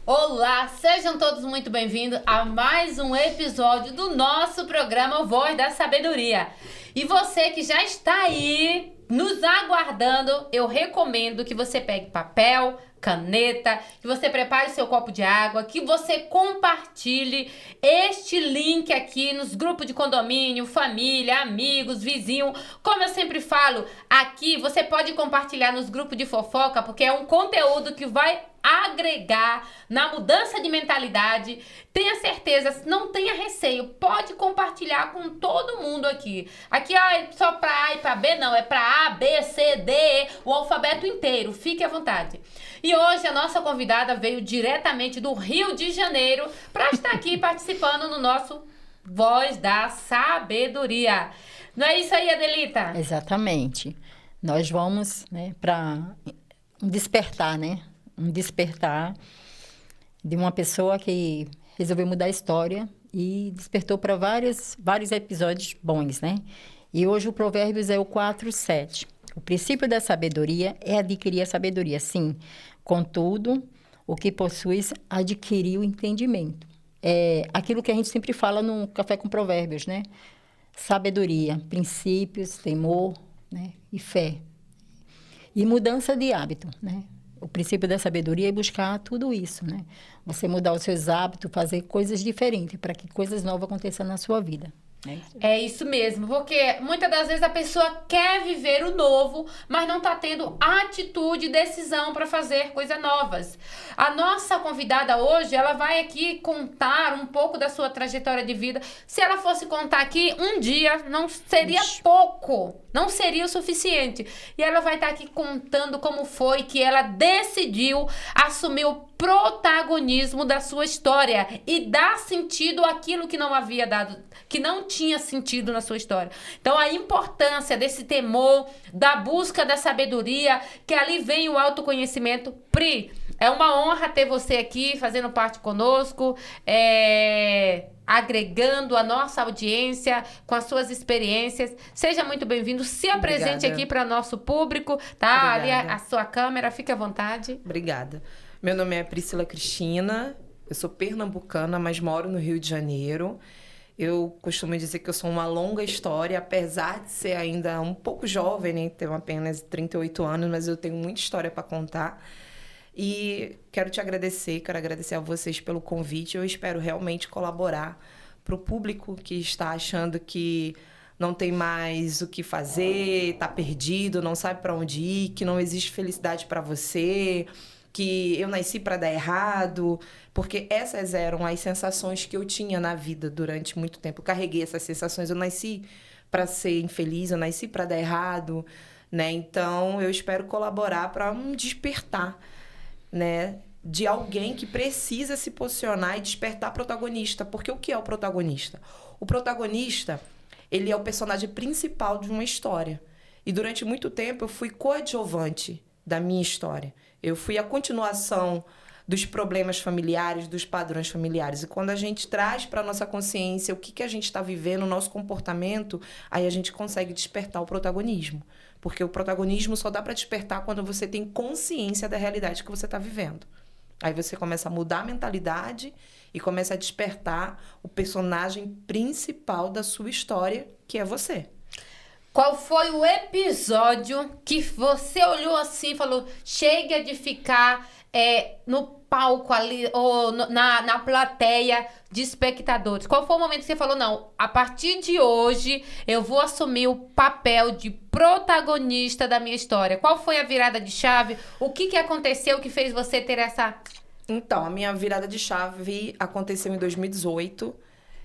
Olá, sejam todos muito bem-vindos a mais um episódio do nosso programa Voz da Sabedoria. E você que já está aí nos aguardando, eu recomendo que você pegue papel, caneta, que você prepare seu copo de água, que você compartilhe este link aqui nos grupos de condomínio, família, amigos, vizinho. Como eu sempre falo, aqui você pode compartilhar nos grupos de fofoca, porque é um conteúdo que vai agregar na mudança de mentalidade. Tenha certeza, não tenha receio, pode compartilhar com todo mundo aqui. Aqui é só para A e para B, não, é para A, B, C, D, E, o alfabeto inteiro, fique à vontade. E hoje a nossa convidada veio diretamente do Rio de Janeiro para estar aqui participando no nosso Voz da Sabedoria. Não é isso aí, Adelita? Exatamente. Nós vamos, para despertar, um despertar de uma pessoa que resolveu mudar a história e despertou para vários episódios bons, né? E hoje o Provérbios é o 4:7. O princípio da sabedoria é adquirir a sabedoria, sim. Contudo, o que possuis adquirir o entendimento. É aquilo que a gente sempre fala no Café com Provérbios, né? Sabedoria, princípios, temor, né? E fé. E mudança de hábito, né? O princípio da sabedoria é buscar tudo isso, né? Você mudar os seus hábitos, fazer coisas diferentes para que coisas novas aconteçam na sua vida. É isso mesmo, porque muitas das vezes a pessoa quer viver o novo, mas não está tendo atitude e decisão para fazer coisas novas. A nossa convidada hoje, ela vai aqui contar um pouco da sua trajetória de vida. Se ela fosse contar aqui um dia, não seria pouco, não seria o suficiente. E ela vai estar aqui contando como foi que ela decidiu assumir o protagonismo da sua história e dar sentido àquilo que não havia dado, que não tinha sentido na sua história. Então, a importância desse temor, da busca da sabedoria, que ali vem o autoconhecimento. Pri, é uma honra ter você aqui, fazendo parte conosco, agregando a nossa audiência com as suas experiências. Seja muito bem-vindo. Se apresente aqui para nosso público, tá? Obrigada. Ali a sua câmera, fique à vontade. Obrigada. Meu nome é Priscila Cristina, eu sou pernambucana, mas moro no Rio de Janeiro. Eu costumo dizer que eu sou uma longa história, apesar de ser ainda um pouco jovem, né? Tenho apenas 38 anos, mas eu tenho muita história para contar. E quero agradecer a vocês pelo convite. Eu espero realmente colaborar para o público que está achando que não tem mais o que fazer, está perdido, não sabe para onde ir, que não existe felicidade para você, que eu nasci para dar errado, porque essas eram as sensações que eu tinha na vida durante muito tempo. Eu carreguei essas sensações, eu nasci para ser infeliz, eu nasci para dar errado, né? Então, eu espero colaborar para um despertar, né, de alguém que precisa se posicionar e despertar protagonista. Porque o que é o protagonista? O protagonista, ele é o personagem principal de uma história. E durante muito tempo eu fui coadjuvante da minha história. Eu fui a continuação dos problemas familiares, dos padrões familiares. E quando a gente traz para a nossa consciência o que a gente está vivendo, o nosso comportamento, aí a gente consegue despertar o protagonismo. Porque o protagonismo só dá para despertar quando você tem consciência da realidade que você está vivendo. Aí você começa a mudar a mentalidade e começa a despertar o personagem principal da sua história, que é você. Qual foi o episódio que você olhou assim e falou, chega de ficar no palco ali, ou na plateia de espectadores? Qual foi o momento que você falou, não, a partir de hoje eu vou assumir o papel de protagonista da minha história? Qual foi a virada de chave? O que aconteceu que fez você ter essa... Então, a minha virada de chave aconteceu em 2018.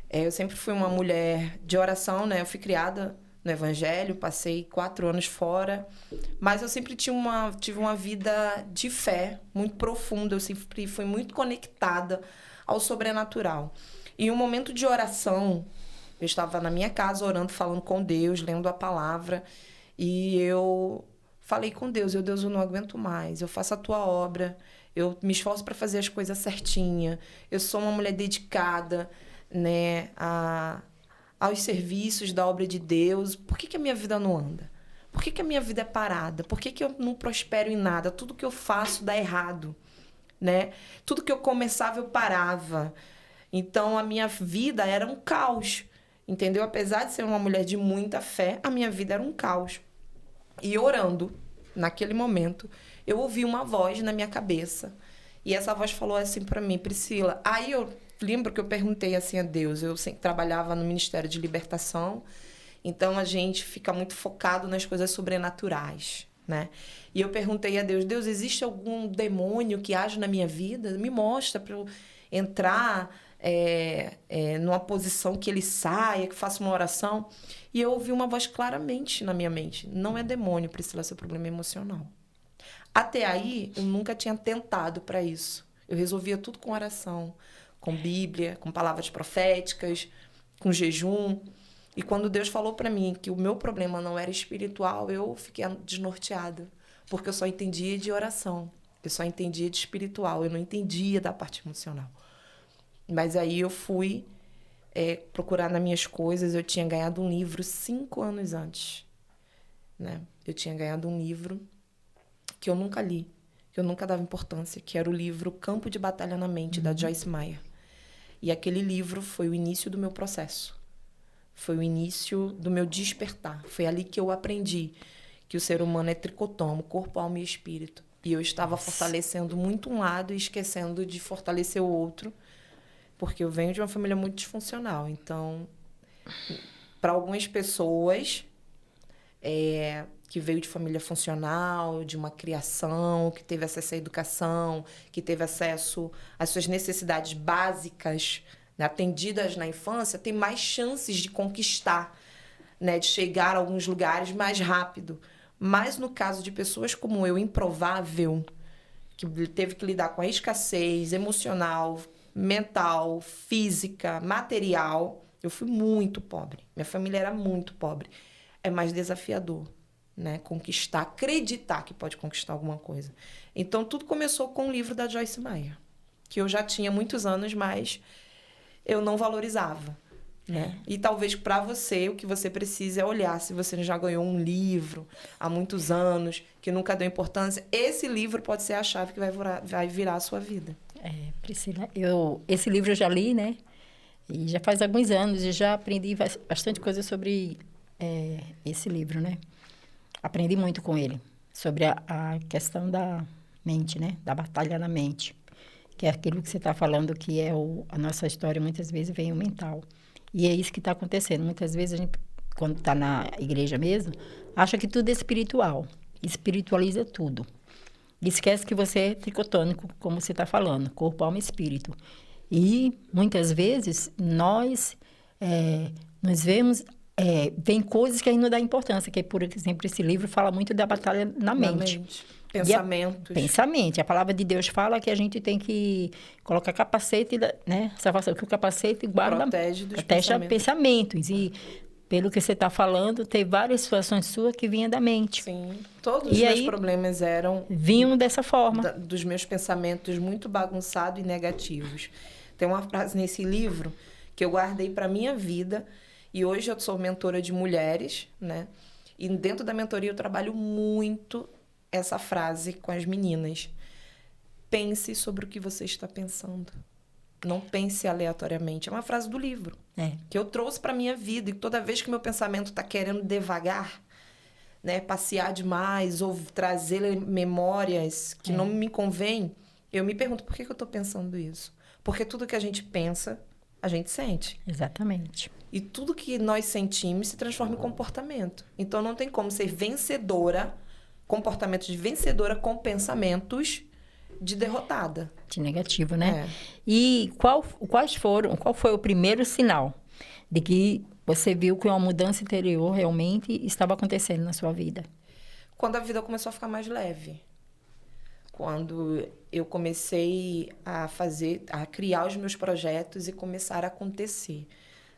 Eu sempre fui uma mulher de oração, né? Eu fui criada no Evangelho, passei 4 anos fora, mas eu sempre tive uma vida de fé muito profunda, eu sempre fui muito conectada ao sobrenatural. Em um momento de oração, eu estava na minha casa orando, falando com Deus, lendo a palavra, e eu falei com Deus, Deus, eu não aguento mais, eu faço a tua obra, eu me esforço para fazer as coisas certinha, eu sou uma mulher dedicada, né, aos serviços da obra de Deus. Por que a minha vida não anda? Por que a minha vida é parada? Por que eu não prospero em nada? Tudo que eu faço dá errado. né? Tudo que eu começava, eu parava. Então, a minha vida era um caos, entendeu? Apesar de ser uma mulher de muita fé, a minha vida era um caos. E orando, naquele momento, eu ouvi uma voz na minha cabeça. E essa voz falou assim para mim, Priscila. Aí eu lembro que eu perguntei assim a Deus. Eu sempre trabalhava no Ministério de Libertação. Então, a gente fica muito focado nas coisas sobrenaturais, né? E eu perguntei a Deus, Deus, existe algum demônio que age na minha vida? Me mostra para eu entrar numa posição que ele saia, que faça uma oração. E eu ouvi uma voz claramente na minha mente. Não é demônio, Priscila, seu problema é emocional. Até aí, eu nunca tinha tentado para isso. Eu resolvia tudo com oração, com Bíblia, com palavras proféticas, com jejum. E quando Deus falou para mim que o meu problema não era espiritual, eu fiquei desnorteada. Porque eu só entendia de oração. Eu só entendia de espiritual. Eu não entendia da parte emocional. Mas aí eu fui procurar nas minhas coisas. Eu tinha ganhado um livro 5 anos antes, né? Eu tinha ganhado um livro que eu nunca li, que eu nunca dava importância, que era o livro Campo de Batalha na Mente, da Joyce Meyer. E aquele livro foi o início do meu processo. Foi o início do meu despertar. Foi ali que eu aprendi que o ser humano é tricotomo, corpo, alma e espírito. E eu estava fortalecendo muito um lado e esquecendo de fortalecer o outro, porque eu venho de uma família muito disfuncional. Então, para algumas pessoas que veio de família funcional, de uma criação, que teve acesso à educação, que teve acesso às suas necessidades básicas, né, atendidas na infância, tem mais chances de conquistar, né, de chegar a alguns lugares mais rápido. Mas no caso de pessoas como eu, improvável, que teve que lidar com a escassez emocional, mental, física, material, eu fui muito pobre. Minha família era muito pobre. É mais desafiador, né? Conquistar, acreditar que pode conquistar alguma coisa. Então, tudo começou com o livro da Joyce Meyer, que eu já tinha muitos anos, mas eu não valorizava, né? E talvez para você, o que você precisa é olhar se você já ganhou um livro há muitos anos, que nunca deu importância. Esse livro pode ser a chave que vai virar a sua vida. Priscila, esse livro eu já li, né? E já faz alguns anos e já aprendi bastante coisa sobre esse livro, né? Aprendi muito com ele sobre a questão da mente, né? Da batalha na mente, que é aquilo que você está falando, que é a nossa história, muitas vezes vem o mental. E é isso que está acontecendo. Muitas vezes a gente, quando está na igreja mesmo, acha que tudo é espiritual. Espiritualiza tudo. E esquece que você é tricotônico, como você está falando, corpo, alma e espírito. E muitas vezes nós vemos, vem coisas que aí não dá importância, que, por exemplo, esse livro fala muito da batalha na mente. Pensamentos. Pensamento. A palavra de Deus fala que a gente tem que colocar capacete, né? Salvação, que o capacete guarda, protege pensamentos. E pelo que você está falando, tem várias situações suas que vinham da mente. Sim. Todos os meus problemas vinham dessa forma. Dos meus pensamentos muito bagunçados e negativos. Tem uma frase nesse livro que eu guardei para minha vida. E hoje eu sou mentora de mulheres, né? E dentro da mentoria eu trabalho muito essa frase com as meninas. Pense sobre o que você está pensando. Não pense aleatoriamente. É uma frase do livro. Que eu trouxe para minha vida. E toda vez que meu pensamento está querendo devagar, né, passear demais ou trazer memórias que não me convêm, eu me pergunto, por que eu estou pensando isso? Porque tudo que a gente pensa, a gente sente. Exatamente. E tudo que nós sentimos se transforma em comportamento. Então, não tem como ser vencedora, comportamentos de vencedora com pensamentos de derrotada. De negativo, né? E qual foi o primeiro sinal de que você viu que uma mudança interior realmente estava acontecendo na sua vida? Quando a vida começou a ficar mais leve. Quando eu comecei a criar os meus projetos e começar a acontecer.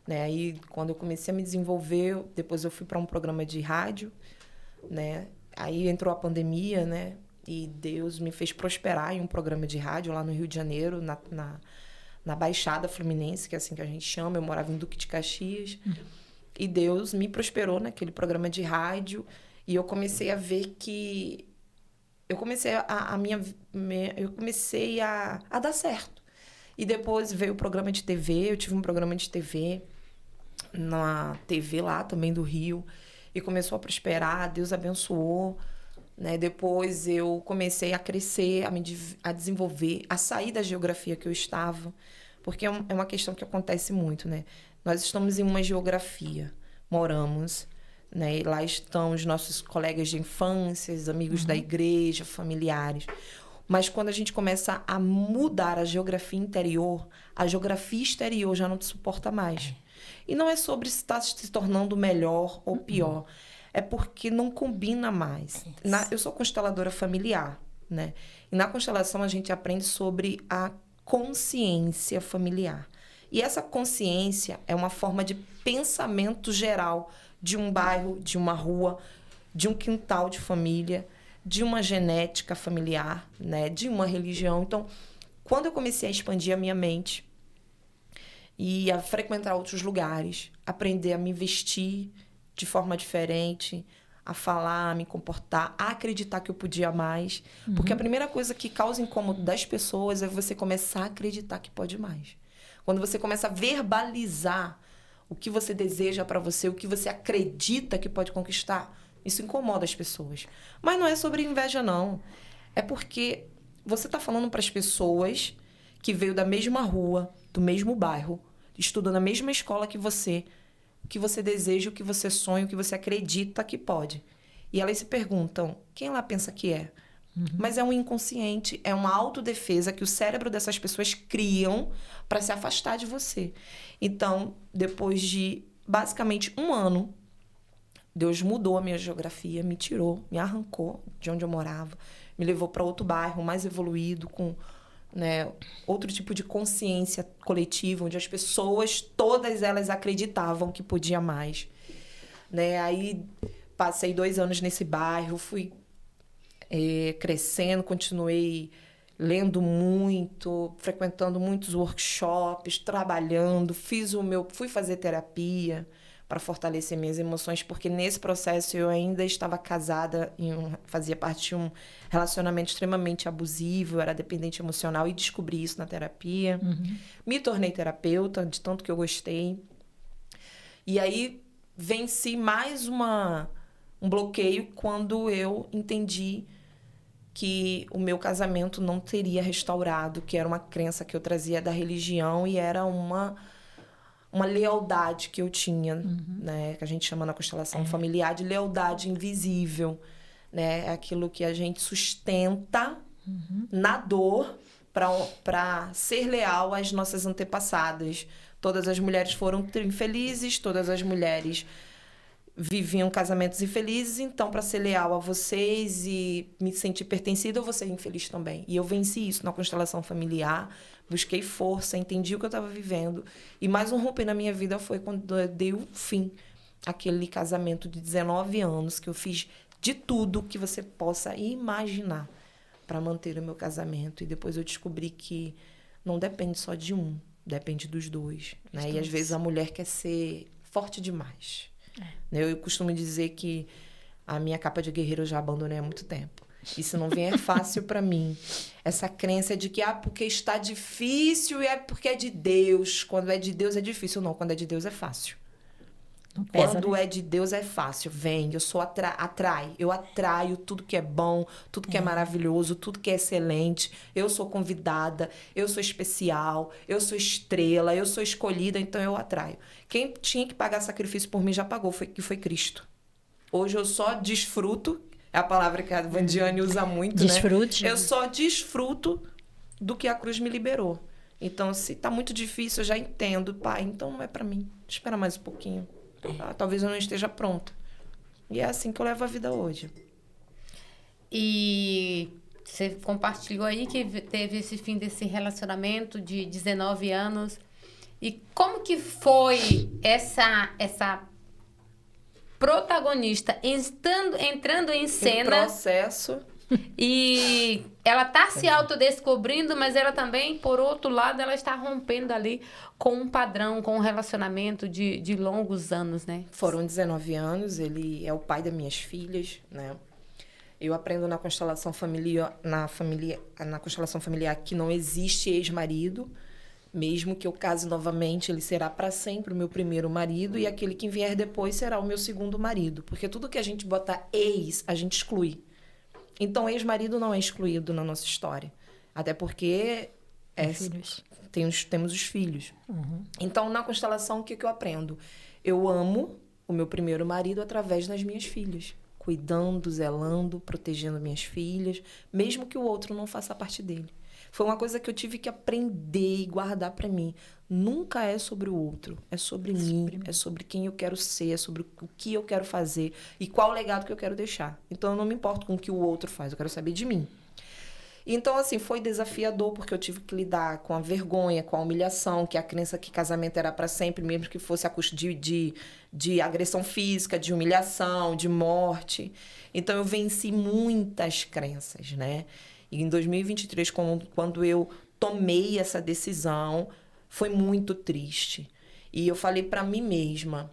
Né? Aí, quando eu comecei a me desenvolver, depois eu fui para um programa de rádio, né? Aí entrou a pandemia, né? E Deus me fez prosperar em um programa de rádio lá no Rio de Janeiro, na Baixada Fluminense, que é assim que a gente chama. Eu morava em Duque de Caxias. E Deus me prosperou naquele programa de rádio. E eu comecei a ver que eu comecei eu comecei a dar certo. E depois veio o programa de TV, eu tive um programa de TV na TV lá também do Rio, e começou a prosperar, Deus abençoou, né? Depois eu comecei a crescer, a desenvolver, a sair da geografia que eu estava, porque é uma questão que acontece muito, né? Nós estamos em uma geografia, moramos, né? E lá estão os nossos colegas de infância, os amigos da igreja, familiares. Mas quando a gente começa a mudar a geografia interior, a geografia exterior já não te suporta mais. E não é sobre se está se tornando melhor ou pior. É porque não combina mais. Eu sou consteladora familiar, né? E na constelação a gente aprende sobre a consciência familiar. E essa consciência é uma forma de pensamento geral de um bairro, de uma rua, de um quintal de família, de uma genética familiar, né? De uma religião. Então, quando eu comecei a expandir a minha mente e a frequentar outros lugares, aprender a me vestir de forma diferente, a falar, a me comportar, a acreditar que eu podia mais. Porque a primeira coisa que causa incômodo das pessoas é você começar a acreditar que pode mais. Quando você começa a verbalizar o que você deseja para você, o que você acredita que pode conquistar, isso incomoda as pessoas. Mas não é sobre inveja, não. É porque você está falando para as pessoas que veio da mesma rua, do mesmo bairro, estudou na mesma escola que você, o que você deseja, o que você sonha, o que você acredita que pode. E elas se perguntam, quem lá pensa que é? Mas é um inconsciente, é uma autodefesa que o cérebro dessas pessoas criam para se afastar de você. Então, depois de basicamente 1 ano, Deus mudou a minha geografia, me tirou, me arrancou de onde eu morava, me levou para outro bairro mais evoluído, com, né, outro tipo de consciência coletiva, onde as pessoas, todas elas acreditavam que podia mais. Né? Aí passei 2 anos nesse bairro, fui crescendo, continuei lendo muito, frequentando muitos workshops, trabalhando, fui fazer terapia para fortalecer minhas emoções, porque nesse processo eu ainda estava casada, fazia parte de um relacionamento extremamente abusivo, eu era dependente emocional e descobri isso na terapia. Me tornei terapeuta, de tanto que eu gostei. E aí venci mais um bloqueio quando eu entendi que o meu casamento não teria restaurado, que era uma crença que eu trazia da religião e era uma lealdade que eu tinha, né? Que a gente chama na constelação familiar de lealdade invisível, né? É aquilo que a gente sustenta na dor para ser leal às nossas antepassadas. Todas as mulheres foram infelizes, todas as mulheres viviam casamentos infelizes, então, para ser leal a vocês e me sentir pertencida, eu vou ser infeliz também. E eu venci isso na constelação familiar, busquei força, entendi o que eu estava vivendo. E mais um romper na minha vida foi quando eu dei o fim àquele casamento de 19 anos, que eu fiz de tudo que você possa imaginar para manter o meu casamento. E depois eu descobri que não depende só de um, depende dos dois. Né? E às vezes a mulher quer ser forte demais. Eu costumo dizer que a minha capa de guerreiro eu já abandonei há muito tempo. Isso não vier fácil para mim. Essa crença de que porque está difícil e é porque é de Deus. Quando é de Deus é difícil. Não, quando é de Deus é fácil. Não pesa, Quando né? é de Deus é fácil. Vem, eu sou eu atraio tudo que é bom, tudo que é maravilhoso, tudo que é excelente. Eu sou convidada, eu sou especial, eu sou estrela, eu sou escolhida, então eu atraio. Quem tinha que pagar sacrifício por mim já pagou, que foi Cristo. Hoje eu só desfruto, é a palavra que a Vandiane usa muito, Desfrute. né? Eu só desfruto do que a cruz me liberou. Então, se tá muito difícil, eu já entendo. Pai, então não é para mim. Espera mais um pouquinho. Talvez eu não esteja pronta. E é assim que eu levo a vida hoje. E você compartilhou aí que teve esse fim desse relacionamento de 19 anos. E como que foi essa protagonista entrando em cena? Um processo. E ela tá se autodescobrindo, mas ela também, por outro lado, ela está rompendo ali com um padrão, com um relacionamento de longos anos, né? Foram 19 anos, ele é o pai das minhas filhas, né? Eu aprendo na constelação familiar, na constelação familiar que não existe ex-marido. Mesmo que eu case novamente, ele será para sempre o meu primeiro marido e aquele que vier depois será o meu segundo marido. Porque tudo que a gente botar ex, a gente exclui. Então, ex-marido não é excluído na nossa história. Até porque temos os filhos. Uhum. Então, na constelação, o que eu aprendo? Eu amo o meu primeiro marido através das minhas filhas. Cuidando, zelando, protegendo minhas filhas, mesmo que o outro não faça parte dele. Foi uma coisa que eu tive que aprender e guardar para mim. Nunca é sobre o outro, é sobre mim, é sobre quem eu quero ser, é sobre o que eu quero fazer e qual o legado que eu quero deixar. Então, eu não me importo com o que o outro faz, eu quero saber de mim. Então, assim, foi desafiador, porque eu tive que lidar com a vergonha, com a humilhação, que a crença que casamento era para sempre, mesmo que fosse a custo de agressão física, de humilhação, de morte. Então, eu venci muitas crenças, né? E em 2023, quando eu tomei essa decisão, foi muito triste. E eu falei para mim mesma,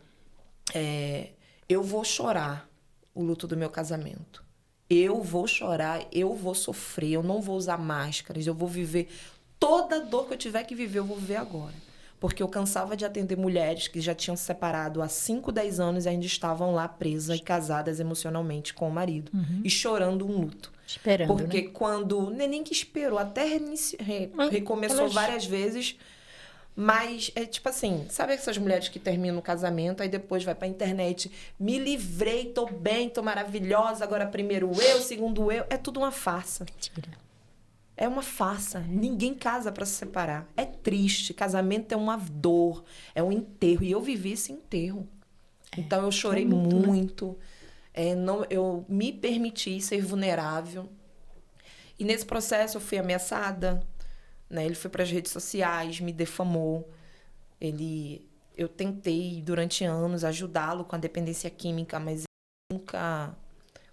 eu vou chorar o luto do meu casamento. Eu vou chorar, eu vou sofrer, eu não vou usar máscaras, eu vou viver toda a dor que eu tiver que viver, eu vou viver agora. Porque eu cansava de atender mulheres que já tinham se separado há 5, 10 anos e ainda estavam lá presas e casadas emocionalmente com o marido. Uhum. E chorando um luto. Esperando, porque né? quando... Nem que esperou, até recomeçou várias vezes. Mas é tipo assim, sabe essas mulheres que terminam o casamento, aí depois vai pra internet, me livrei, tô bem, tô maravilhosa, agora primeiro eu, segundo eu. É tudo uma farsa. Mentira. É uma farsa. Ninguém casa pra se separar. É triste. Casamento é uma dor, é um enterro. E eu vivi esse enterro. Então eu chorei muito. Eu me permiti ser vulnerável. E nesse processo eu fui ameaçada. Né? Ele foi para as redes sociais, me defamou. Eu tentei durante anos ajudá-lo com a dependência química, mas ele nunca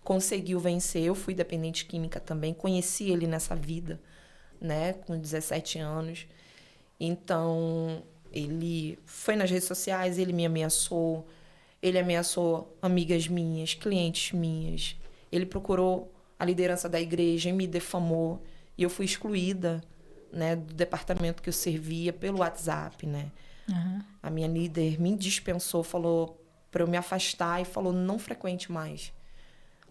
conseguiu vencer. Eu fui dependente química também, conheci ele nessa vida, né? Com 17 anos. Então, ele foi nas redes sociais, ele me ameaçou, ele ameaçou amigas minhas, clientes minhas. Ele procurou a liderança da igreja e me defamou. E eu fui excluída, né, do departamento que eu servia pelo WhatsApp, né? Uhum. A minha líder me dispensou, falou para eu me afastar e falou, não frequente mais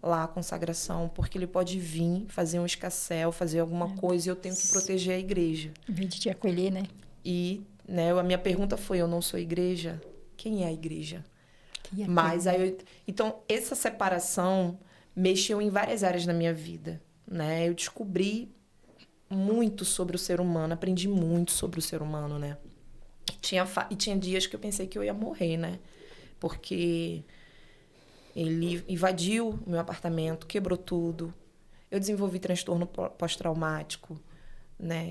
lá a consagração, porque ele pode vir fazer um escassel, fazer alguma coisa e eu tenho que proteger a igreja. Em vez de te acolher, né? E, né, a minha pergunta foi, eu não sou igreja? Quem é a igreja? Então, essa separação mexeu em várias áreas da minha vida, né? Eu descobri muito sobre o ser humano, aprendi muito sobre o ser humano, né? Tinha dias que eu pensei que eu ia morrer, né? Porque ele invadiu o meu apartamento, quebrou tudo. Eu desenvolvi transtorno pós-traumático, né?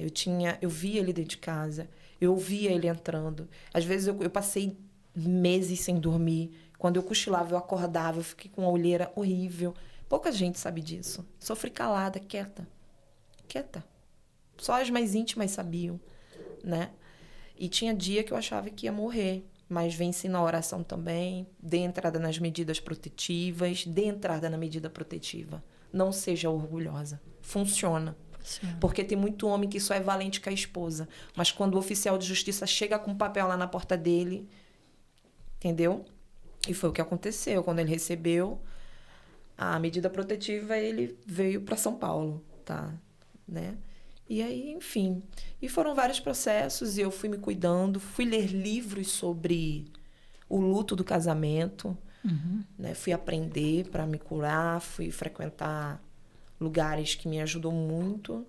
Eu via ele dentro de casa, eu ouvia ele entrando. Às vezes eu passei meses sem dormir. Quando eu cochilava, eu acordava, eu fiquei com uma olheira horrível. Pouca gente sabe disso. Sofri calada, quieta. Só as mais íntimas sabiam, né? E tinha dia que eu achava que ia morrer, mas venci na oração também, dei entrada nas medidas protetivas, dei entrada na medida protetiva. Não seja orgulhosa. Funciona. Porque tem muito homem que só é valente com a esposa, mas quando o oficial de justiça chega com um papel lá na porta dele, entendeu? E foi o que aconteceu. Quando ele recebeu a medida protetiva, ele veio para São Paulo, tá? Né? E aí, enfim. E foram vários processos e eu fui me cuidando, fui ler livros sobre o luto do casamento, né? Fui aprender para me curar, fui frequentar lugares que me ajudou muito.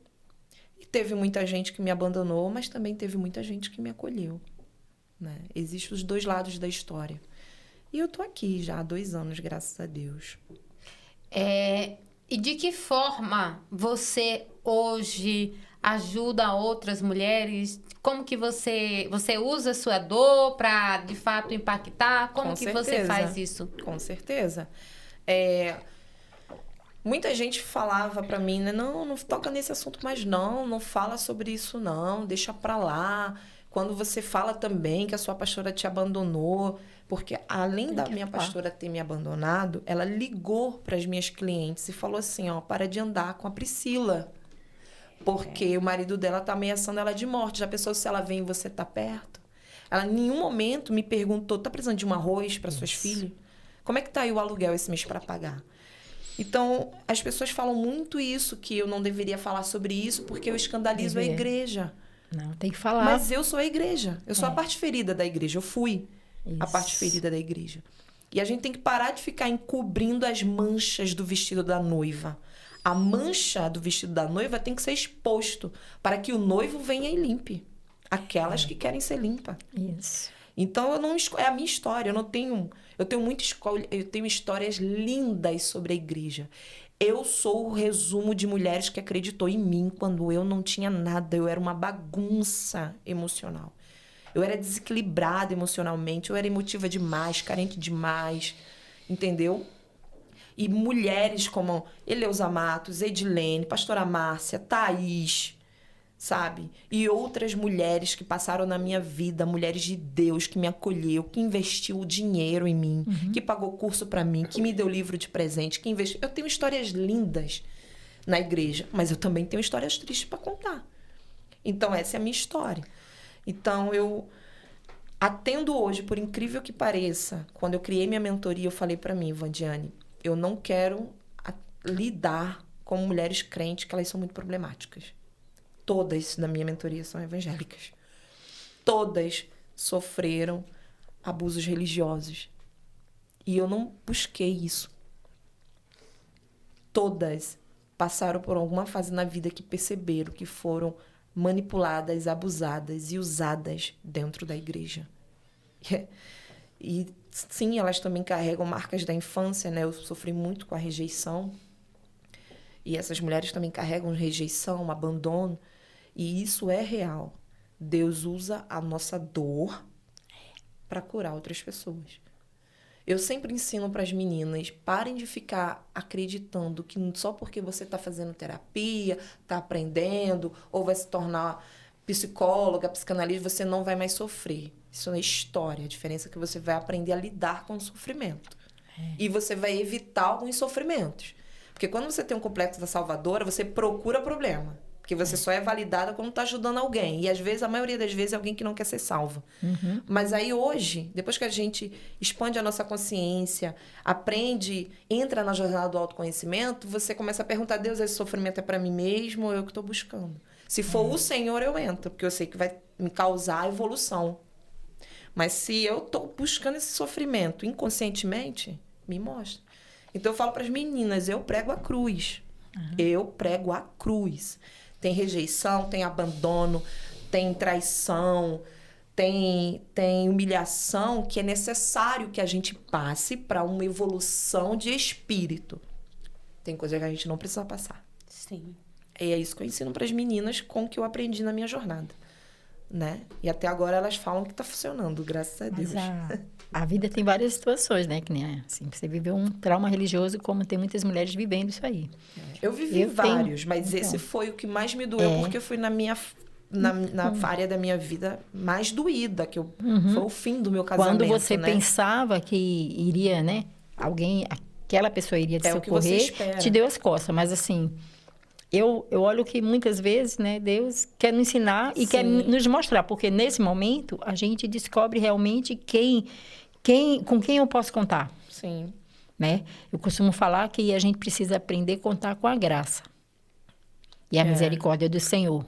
E teve muita gente que me abandonou, mas também teve muita gente que me acolheu, né? Existem os dois lados da história. E eu tô aqui já há 2 anos, graças a Deus. E de que forma você hoje ajuda outras mulheres? Como que você usa a sua dor para, de fato, impactar? Como que você faz isso? Com certeza. Muita gente falava para mim, né? Não toca nesse assunto mais não fala sobre isso não, deixa para lá. quando você fala também que a sua pastora te abandonou, porque além da minha falar. pastora ter me abandonado, ela ligou para as minhas clientes e falou assim, ó, para de andar com a Priscila, porque o marido dela tá ameaçando ela de morte. Já pensou se ela vem e você tá perto? Ela em nenhum momento me perguntou, tá precisando de um arroz para suas filhas? Como é que tá aí o aluguel esse mês para pagar? Então, as pessoas falam muito isso, que eu não deveria falar sobre isso, porque eu escandalizo a igreja. Não, tem que falar. Mas eu sou a igreja. Eu sou a parte ferida da igreja. Eu fui a Isso. parte ferida da igreja. E a gente tem que parar de ficar encobrindo as manchas do vestido da noiva. A mancha do vestido da noiva tem que ser exposto para que o noivo venha e limpe aquelas que querem ser limpas. Isso. Então eu não é a minha história, eu tenho histórias lindas sobre a igreja. Eu sou o resumo de mulheres que acreditou em mim quando eu não tinha nada, eu era uma bagunça emocional. Eu era desequilibrada emocionalmente, eu era emotiva demais, carente demais, entendeu? E mulheres como Eleusa Matos, Edilene, Pastora Márcia, Thaís, sabe? E outras mulheres que passaram na minha vida, mulheres de Deus, que me acolheu, que investiu dinheiro em mim, que pagou curso para mim, que me deu livro de presente, que investiu. Eu tenho histórias lindas na igreja, mas eu também tenho histórias tristes para contar. Então, essa é a minha história. Então, eu atendo hoje, por incrível que pareça, quando eu criei minha mentoria, eu falei para mim, Vandiane, eu não quero lidar com mulheres crentes, que elas são muito problemáticas. Todas da minha mentoria são evangélicas. Todas sofreram abusos religiosos. E eu não busquei isso. Todas passaram por alguma fase na vida que perceberam que foram manipuladas, abusadas e usadas dentro da igreja. E sim, elas também carregam marcas da infância, né? Eu sofri muito com a rejeição. E essas mulheres também carregam rejeição, abandono. E isso é real. Deus usa a nossa dor para curar outras pessoas. Eu sempre ensino para as meninas, parem de ficar acreditando que só porque você está fazendo terapia, está aprendendo, ou vai se tornar psicóloga, psicanalista, você não vai mais sofrer. Isso é história. A diferença é que você vai aprender a lidar com o sofrimento. E você vai evitar alguns sofrimentos. Porque quando você tem um complexo da salvadora, você procura problema. Porque você só é validada quando está ajudando alguém. E, às vezes, a maioria das vezes, é alguém que não quer ser salvo. Mas aí, hoje, depois que a gente expande a nossa consciência, aprende, entra na jornada do autoconhecimento, você começa a perguntar, Deus, esse sofrimento é para mim mesmo ou eu que estou buscando? Se for o Senhor, eu entro. Porque eu sei que vai me causar evolução. Mas se eu estou buscando esse sofrimento inconscientemente, me mostra. Então, eu falo para as meninas, eu prego a cruz. Eu prego a cruz. Tem rejeição, tem abandono, tem traição, tem humilhação que é necessário que a gente passe para uma evolução de espírito. Tem coisa que a gente não precisa passar. Sim. E é isso que eu ensino para as meninas com o que eu aprendi na minha jornada. Né? E até agora elas falam que está funcionando, graças a Deus. Mas a vida tem várias situações, né? Que nem assim, você viveu um trauma religioso, como tem muitas mulheres vivendo isso aí. Eu vivi vários, mas esse foi o que mais me doeu, porque foi na área da minha vida mais doída, que foi o fim do meu casamento. Quando você né? pensava que iria, né? Aquela pessoa iria te socorrer, te deu as costas. Mas assim, eu olho que muitas vezes, né, Deus quer nos ensinar e quer nos mostrar, porque nesse momento a gente descobre realmente com quem eu posso contar. Sim. Né? Eu costumo falar que a gente precisa aprender a contar com a graça e a misericórdia do Senhor.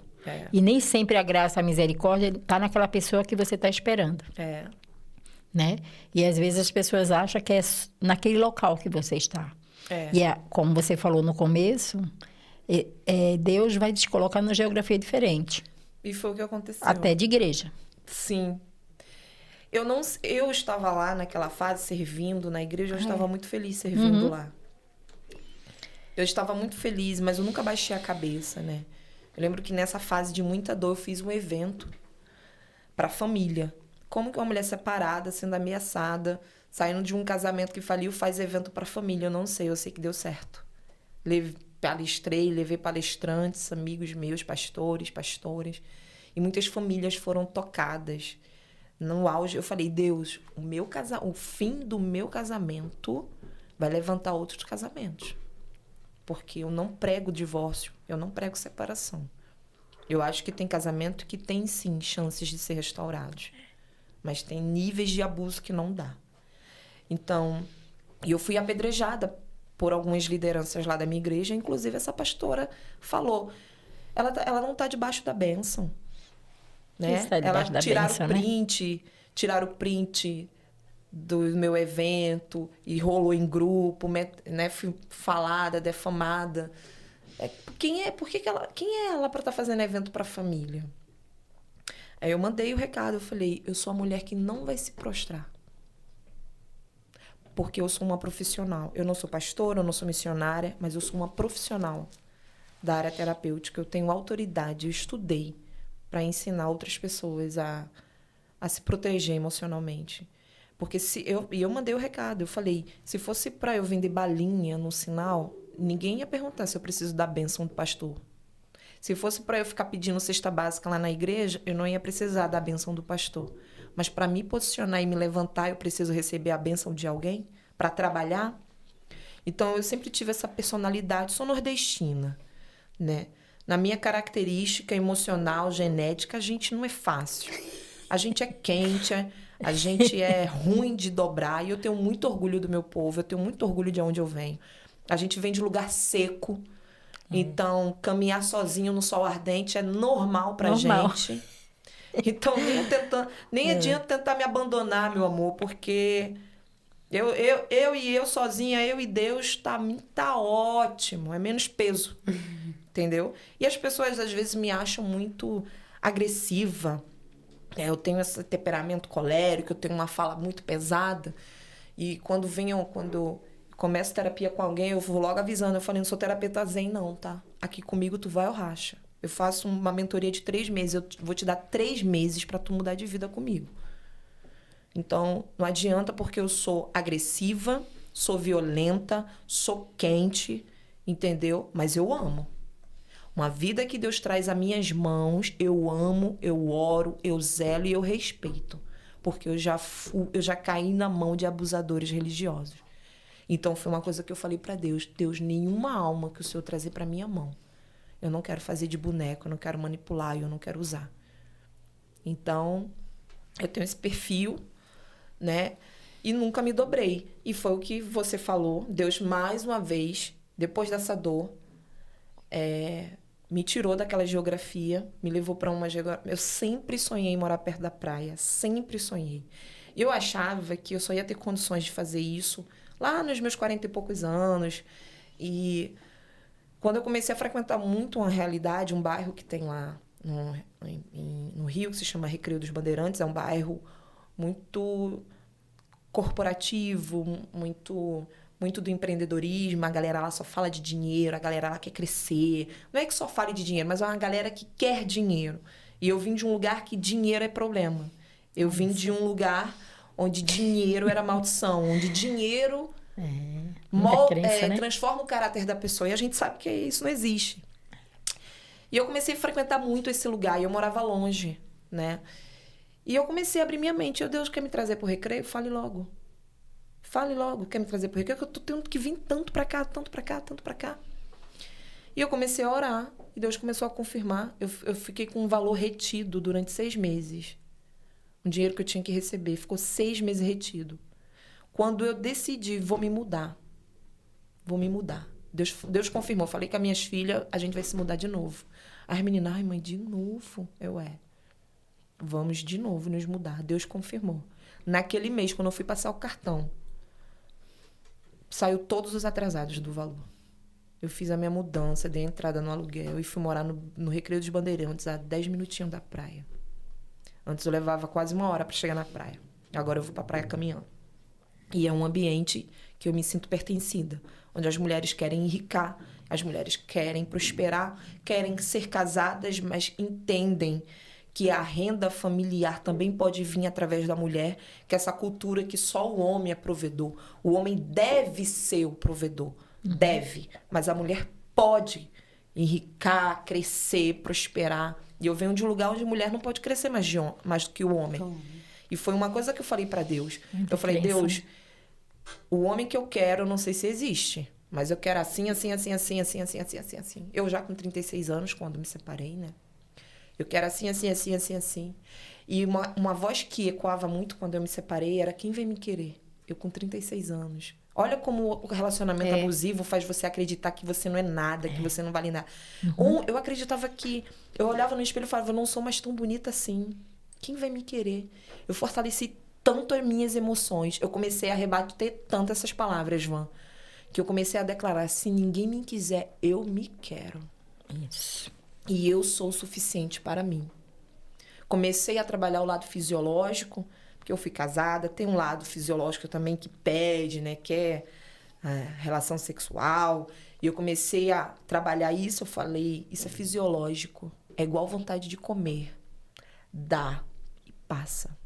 E nem sempre a graça, a misericórdia está naquela pessoa que você está esperando. Né? E às vezes as pessoas acham que é naquele local que você está. E como você falou no começo, Deus vai te colocar numa geografia diferente. E foi o que aconteceu. Até de igreja. Sim. Eu estava lá naquela fase, servindo na igreja, eu estava muito feliz servindo lá. Eu estava muito feliz, mas eu nunca baixei a cabeça, né? Eu lembro que nessa fase de muita dor, eu fiz um evento para a família. Como que uma mulher separada, sendo ameaçada, saindo de um casamento que faliu, faz evento para a família? Eu não sei, eu sei que deu certo. Levei palestrantes, amigos meus, pastores, pastoras. E muitas famílias foram tocadas. No auge, eu falei, Deus, o fim do meu casamento vai levantar outros casamentos. Porque eu não prego divórcio, eu não prego separação. Eu acho que tem casamento que tem, sim, chances de ser restaurados. Mas tem níveis de abuso que não dá. Então, eu fui apedrejada por algumas lideranças lá da minha igreja. Inclusive, essa pastora falou, ela não está debaixo da bênção. Né? Ela tiraram o print do meu evento e rolou em grupo, né? Fui falada, defamada. Quem é ela para estar fazendo evento para a família? Aí eu mandei o recado, eu falei, eu sou a mulher que não vai se prostrar. Porque eu sou uma profissional. Eu não sou pastora, eu não sou missionária, mas eu sou uma profissional da área terapêutica. Eu tenho autoridade, eu estudei para ensinar outras pessoas a se proteger emocionalmente. Porque eu mandei o recado, eu falei, se fosse para eu vender balinha no sinal, ninguém ia perguntar se eu preciso da bênção do pastor. Se fosse para eu ficar pedindo cesta básica lá na igreja, eu não ia precisar da bênção do pastor. Mas para me posicionar e me levantar, eu preciso receber a bênção de alguém para trabalhar. Então, eu sempre tive essa personalidade, sou nordestina, né? Na minha característica emocional, genética, a gente não é fácil. A gente é quente, a gente é ruim de dobrar. E eu tenho muito orgulho do meu povo, eu tenho muito orgulho de onde eu venho. A gente vem de lugar seco. Então, caminhar sozinho no sol ardente é normal pra gente. Então, nem adianta tentar me abandonar, meu amor, porque eu sozinha, eu e Deus, tá ótimo. É menos peso. Entendeu? E as pessoas, às vezes, me acham muito agressiva. Eu tenho esse temperamento colérico, eu tenho uma fala muito pesada. E quando começo terapia com alguém, eu vou logo avisando. Eu falei, não sou terapeuta zen, não, tá? Aqui comigo tu vai ou racha. Eu faço uma mentoria de 3 meses. Eu vou te dar 3 meses para tu mudar de vida comigo. Então, não adianta porque eu sou agressiva, sou violenta, sou quente, entendeu? Mas eu amo. Uma vida que Deus traz às minhas mãos, eu amo, eu oro, eu zelo e eu respeito. Porque eu já caí na mão de abusadores religiosos. Então, foi uma coisa que eu falei para Deus. Deus, nenhuma alma que o Senhor trazer para minha mão. Eu não quero fazer de boneco, eu não quero manipular, eu não quero usar. Então, eu tenho esse perfil, né? E nunca me dobrei. E foi o que você falou. Deus, mais uma vez, depois dessa dor, me tirou daquela geografia, me levou para uma geografia. Eu sempre sonhei em morar perto da praia, sempre sonhei. Eu achava que eu só ia ter condições de fazer isso lá nos meus 40 e poucos anos. E quando eu comecei a frequentar muito uma realidade, um bairro que tem lá no Rio, que se chama Recreio dos Bandeirantes, é um bairro muito corporativo, muito do empreendedorismo, a galera lá só fala de dinheiro, a galera lá quer crescer. Não é que só fale de dinheiro, mas é uma galera que quer dinheiro. E eu vim de um lugar que dinheiro é problema. Eu vim de um lugar onde dinheiro era maldição, onde dinheiro transforma o caráter da pessoa. E a gente sabe que isso não existe. E eu comecei a frequentar muito esse lugar, e eu morava longe, né? E eu comecei a abrir minha mente. Deus quer me trazer pro Recreio? Fale logo. Fale logo, quer me trazer pro Recreio? Que eu tô tendo que vir tanto pra cá, tanto pra cá, tanto pra cá. E eu comecei a orar. E Deus começou a confirmar. Eu fiquei com um valor retido durante 6 meses. Um dinheiro que eu tinha que receber. Ficou 6 meses retido. Quando eu decidi, vou me mudar. Vou me mudar. Deus confirmou. Eu falei com as minhas filhas, a gente vai se mudar de novo. As meninas, ai mãe, de novo? Vamos de novo nos mudar. Deus confirmou. Naquele mês, quando eu fui passar o cartão, saiu todos os atrasados do valor. Eu fiz a minha mudança, dei entrada no aluguel e fui morar no Recreio dos Bandeirantes, a 10 minutinhos da praia. Antes eu levava quase 1 hora para chegar na praia. Agora eu vou para a praia caminhando. E é um ambiente que eu me sinto pertencida, onde as mulheres querem enricar, as mulheres querem prosperar, querem ser casadas, mas entendem que a renda familiar também pode vir através da mulher, que essa cultura que só o homem é provedor. O homem deve ser o provedor, deve, mas a mulher pode enricar, crescer, prosperar E eu venho de um lugar onde a mulher não pode crescer mais do que o homem. E foi uma coisa que eu falei para Deus. Eu falei, Deus, o homem que eu quero, eu não sei se existe. Mas eu quero assim, assim, assim, assim, assim, assim, assim, assim, assim. Eu já com 36 anos, quando me separei, né? Eu quero assim, assim, assim, assim, assim. E uma voz que ecoava muito quando eu me separei era: quem vem me querer? Eu com 36 anos. Olha como o relacionamento abusivo faz você acreditar que você não é nada, que você não vale nada. Eu acreditava que... Eu olhava no espelho e falava, eu não sou mais tão bonita assim. Quem vai me querer? Eu fortaleci tanto as minhas emoções. Eu comecei a rebater tanto essas palavras, Van, que eu comecei a declarar: se ninguém me quiser, eu me quero. Isso. E eu sou o suficiente para mim. Comecei a trabalhar o lado fisiológico, porque eu fui casada. Tem um lado fisiológico também que pede, né? Quer relação sexual. E eu comecei a trabalhar isso. Eu falei, isso é fisiológico. É igual vontade de comer. Dá e passa.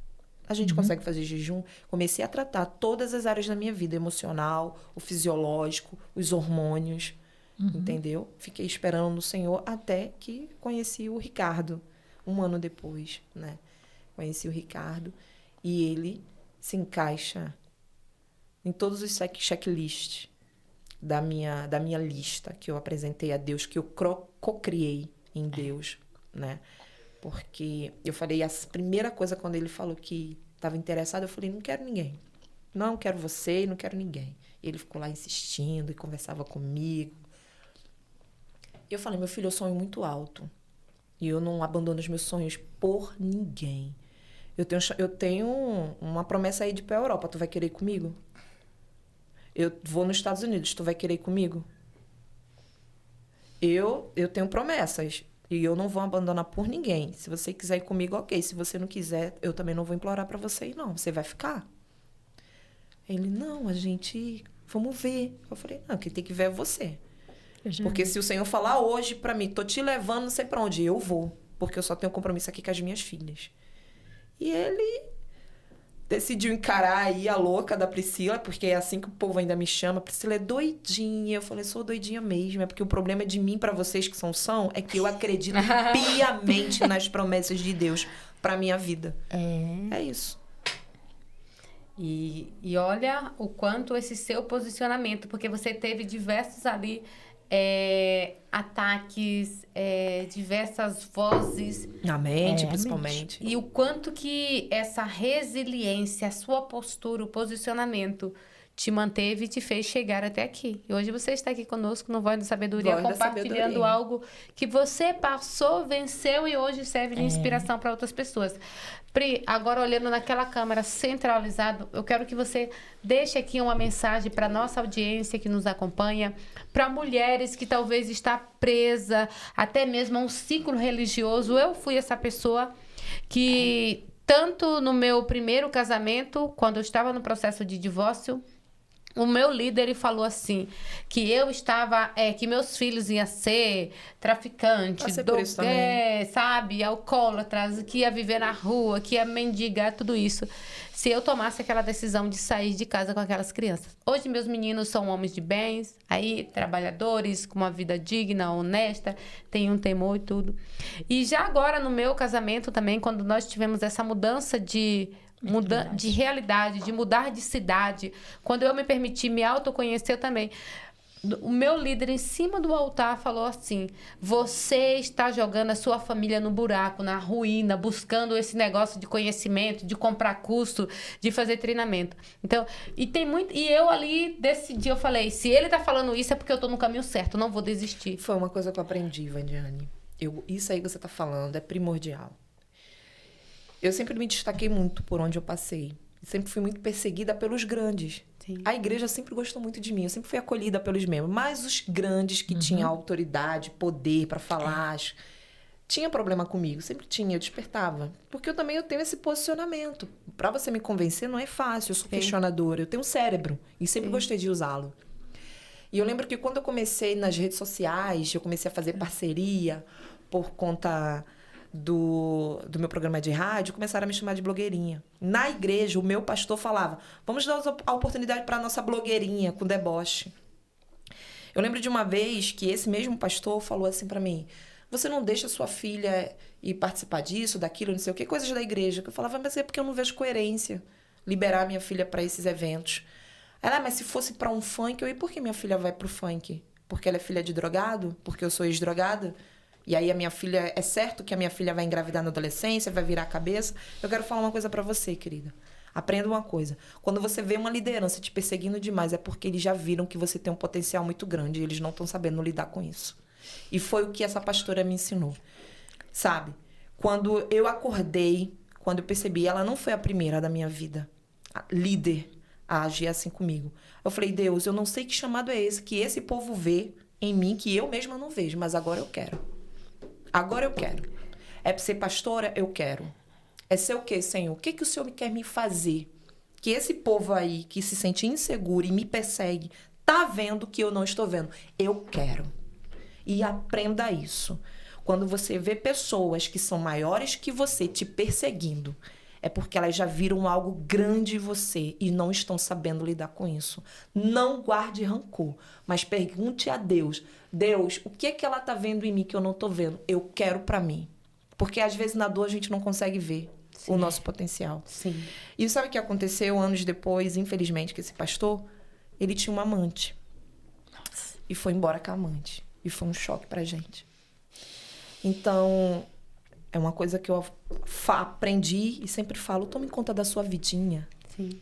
A gente consegue fazer jejum. Comecei a tratar todas as áreas da minha vida. Emocional, o fisiológico, os hormônios. Entendeu? Fiquei esperando no Senhor até que conheci o Ricardo. 1 ano depois, né? Conheci o Ricardo. E ele se encaixa em todos os checklists da minha lista que eu apresentei a Deus, que eu co-criei em Deus, né? Porque eu falei, a primeira coisa quando ele falou que estava interessado, eu falei, não quero ninguém. Não quero você e não quero ninguém. E ele ficou lá insistindo e conversava comigo. E eu falei, meu filho, eu sonho muito alto. E eu não abandono os meus sonhos por ninguém. Eu tenho uma promessa aí de ir pra Europa. Tu vai querer ir comigo? Eu vou nos Estados Unidos. Tu vai querer ir comigo? Eu tenho promessas. E eu não vou abandonar por ninguém. Se você quiser ir comigo, ok. Se você não quiser, eu também não vou implorar pra você ir, não. Você vai ficar? Ele, não, a gente... Vamos ver. Eu falei, não, quem tem que ver é você. Porque se o Senhor falar hoje pra mim, tô te levando não sei pra onde, eu vou. Porque eu só tenho compromisso aqui com as minhas filhas. E ele decidiu encarar aí a louca da Priscila, porque é assim que o povo ainda me chama. Priscila é doidinha. Eu falei, sou doidinha mesmo. É porque o problema de mim pra vocês que são, é que eu acredito piamente nas promessas de Deus pra minha vida. É isso. E olha o quanto esse seu posicionamento, porque você teve diversos ali ataques, diversas vozes. Na mente, principalmente. E o quanto que essa resiliência, a sua postura, o posicionamento te manteve e te fez chegar até aqui. E hoje você está aqui conosco no Voz da Sabedoria, compartilhando algo que você passou, venceu e hoje serve de inspiração para outras pessoas. Pri, agora olhando naquela câmera centralizado, eu quero que você deixe aqui uma mensagem para nossa audiência que nos acompanha, para mulheres que talvez está presa até mesmo a um ciclo religioso. Eu fui essa pessoa que, tanto no meu primeiro casamento, quando eu estava no processo de divórcio, o meu líder ele falou assim, que eu estava, que meus filhos iam ser traficantes, sabe, alcoólatras, que ia viver na rua, que ia mendigar, tudo isso, se eu tomasse aquela decisão de sair de casa com aquelas crianças. Hoje meus meninos são homens de bens, aí trabalhadores, com uma vida digna, honesta, têm um temor e tudo. E já agora no meu casamento também, quando nós tivemos essa mudança de realidade, de mudar de cidade. Quando eu me permiti me autoconhecer também, o meu líder em cima do altar falou assim, você está jogando a sua família no buraco, na ruína, buscando esse negócio de conhecimento, de comprar curso, de fazer treinamento. Então, e eu ali decidi, eu falei, se ele está falando isso é porque eu estou no caminho certo, eu não vou desistir. Foi uma coisa que eu aprendi, Vandiane. Isso aí que você está falando é primordial. Eu sempre me destaquei muito por onde eu passei. Sempre fui muito perseguida pelos grandes. Sim. A igreja sempre gostou muito de mim. Eu sempre fui acolhida pelos membros. Mas os grandes que tinham autoridade, poder para falar, tinha problema comigo. Sempre tinha, eu despertava. Porque eu tenho esse posicionamento. Para você me convencer não é fácil. Eu sou questionadora. Eu tenho um cérebro. E sempre gostei de usá-lo. E eu lembro que quando eu comecei nas redes sociais, eu comecei a fazer parceria por conta do meu programa de rádio, começaram a me chamar de blogueirinha. Na igreja, o meu pastor falava, vamos dar a oportunidade para a nossa blogueirinha, com deboche. Eu lembro de uma vez que esse mesmo pastor falou assim para mim, você não deixa sua filha ir participar disso, daquilo, não sei o quê, coisas da igreja. Que eu falava, mas é porque eu não vejo coerência liberar minha filha para esses eventos. Ela, mas se fosse para um funk, e por que minha filha vai pro funk? Porque ela é filha de drogado? Porque eu sou ex-drogada? E aí a minha filha, é certo que a minha filha vai engravidar na adolescência, vai virar a cabeça? Eu quero falar uma coisa para você, querida. Aprenda uma coisa. Quando você vê uma liderança te perseguindo demais, é porque eles já viram que você tem um potencial muito grande e eles não estão sabendo lidar com isso. E foi o que essa pastora me ensinou. Sabe? Quando eu acordei, quando eu percebi, ela não foi a primeira da minha vida, a líder, a agir assim comigo. Eu falei, Deus, eu não sei que chamado é esse, que esse povo vê em mim, que eu mesma não vejo, mas agora eu quero. Agora eu quero. É para ser pastora? Eu quero. É ser o quê, Senhor? O que o Senhor quer me fazer? Que esse povo aí, que se sente inseguro e me persegue, tá vendo que eu não estou vendo. Eu quero. E aprenda isso. Quando você vê pessoas que são maiores que você te perseguindo, é porque elas já viram algo grande em você e não estão sabendo lidar com isso. Não guarde rancor, mas pergunte a Deus. Deus, o que é que ela está vendo em mim que eu não estou vendo? Eu quero para mim. Porque às vezes na dor a gente não consegue ver o nosso potencial. Sim. E sabe o que aconteceu anos depois, infelizmente, que esse pastor, ele tinha uma amante. E foi embora com a amante. E foi um choque pra gente. Então, é uma coisa que eu aprendi e sempre falo, tome conta da sua vidinha. Sim.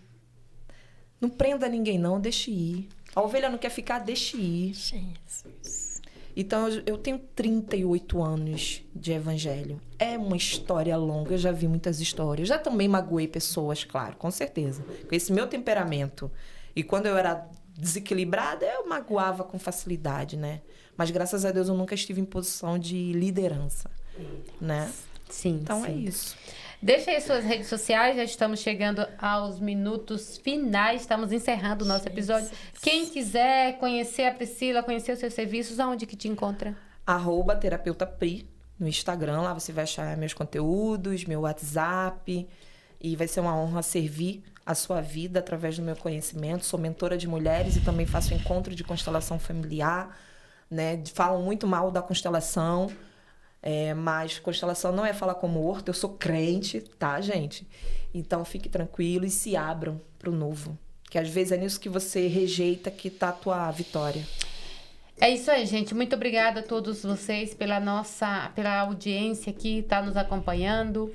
Não prenda ninguém, não, deixe ir. A ovelha não quer ficar, deixe ir. Jesus. Então, eu tenho 38 anos de evangelho. É uma história longa, eu já vi muitas histórias. Já também magoei pessoas, claro, com certeza. Com esse meu temperamento. E quando eu era desequilibrada, eu magoava com facilidade, né? Mas, graças a Deus, eu nunca estive em posição de liderança, né? Sim, Então, sim. é isso. Deixa aí suas redes sociais, já estamos chegando aos minutos finais, estamos encerrando o nosso episódio. Quem quiser conhecer a Priscila, conhecer os seus serviços, aonde que te encontra? @terapeutapri no Instagram, lá você vai achar meus conteúdos, meu WhatsApp, e vai ser uma honra servir a sua vida através do meu conhecimento. Sou mentora de mulheres e também faço encontro de constelação familiar, né? Falam muito mal da constelação, mas constelação não é falar com morto, eu sou crente, tá, gente? Então, fique tranquilo e se abram para o novo. Que às vezes é nisso que você rejeita que tá a tua vitória. É isso aí, gente. Muito obrigada a todos vocês pela audiência que está nos acompanhando.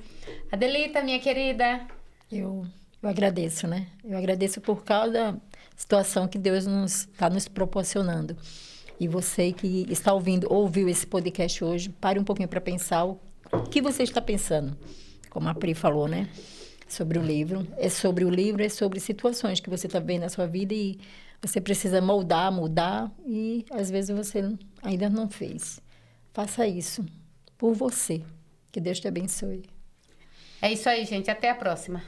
Adelita, minha querida. Eu agradeço, né? Eu agradeço por cada situação que Deus está nos proporcionando. E você que está ouviu esse podcast hoje, pare um pouquinho para pensar o que você está pensando. Como a Pri falou, né? Sobre o livro. É sobre o livro, é sobre situações que você está vendo na sua vida e você precisa mudar e às vezes você ainda não fez. Faça isso por você. Que Deus te abençoe. É isso aí, gente. Até a próxima.